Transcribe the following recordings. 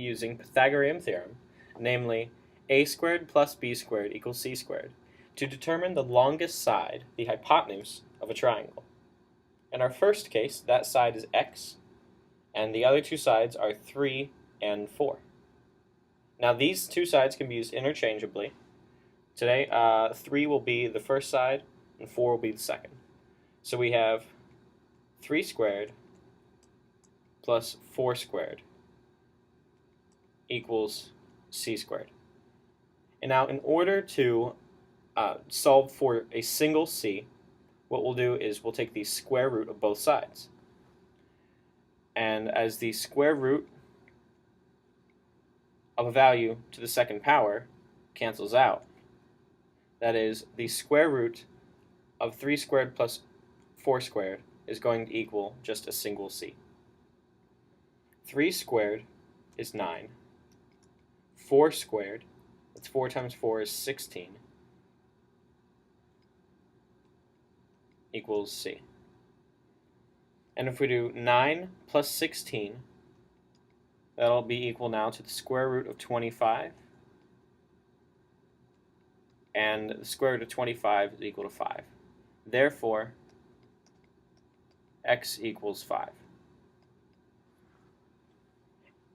be using Pythagorean Theorem, namely a squared plus b squared equals c squared, to determine the longest side, the hypotenuse, of a triangle. In our first case, that side is x, and the other two sides are 3 and 4. Now these two sides can be used interchangeably. Today, 3 will be the first side, and 4 will be the second. So we have 3 squared plus 4 squared equals c squared. And now in order to solve for a single c, what we'll do is we'll take the square root of both sides. And as the square root of a value to the second power cancels out, that is, the square root of 3 squared plus 4 squared is going to equal just a single c. 3 squared is 9. 4 squared, that's 4 times 4 is 16, equals c. And if we do 9 plus 16, that'll be equal now to the square root of 25. And the square root of 25 is equal to 5. Therefore, x equals 5.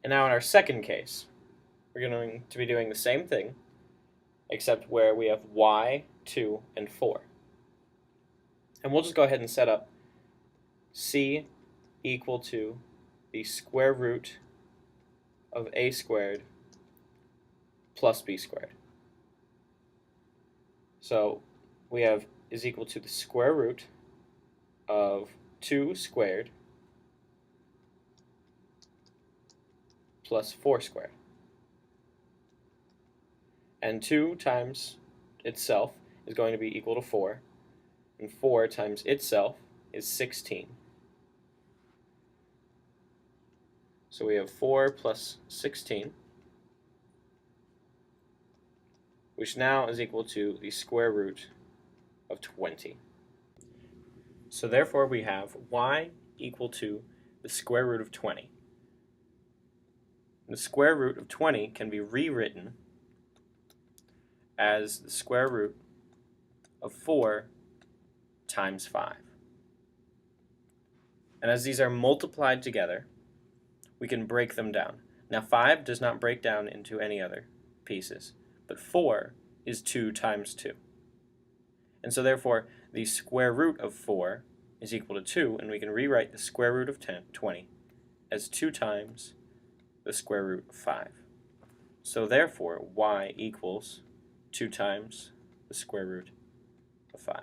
And now in our second case, we're going to be doing the same thing, except where we have y, 2, and 4. And we'll just go ahead and set up c equal to the square root of a squared plus b squared. So we have is equal to the square root of 2 squared plus 4 squared. And 2 times itself is going to be equal to 4, and 4 times itself is 16. So we have 4 plus 16, which now is equal to the square root of 20. So therefore we have y equal to the square root of 20. The square root of 20 can be rewritten as the square root of 4 times 5. And as these are multiplied together, we can break them down. Now 5 does not break down into any other pieces, but 4 is 2 times 2. And so therefore, the square root of 4 is equal to 2, and we can rewrite the square root of 20 as 2 times the square root of 5. So therefore, y equals 2 times the square root of 5.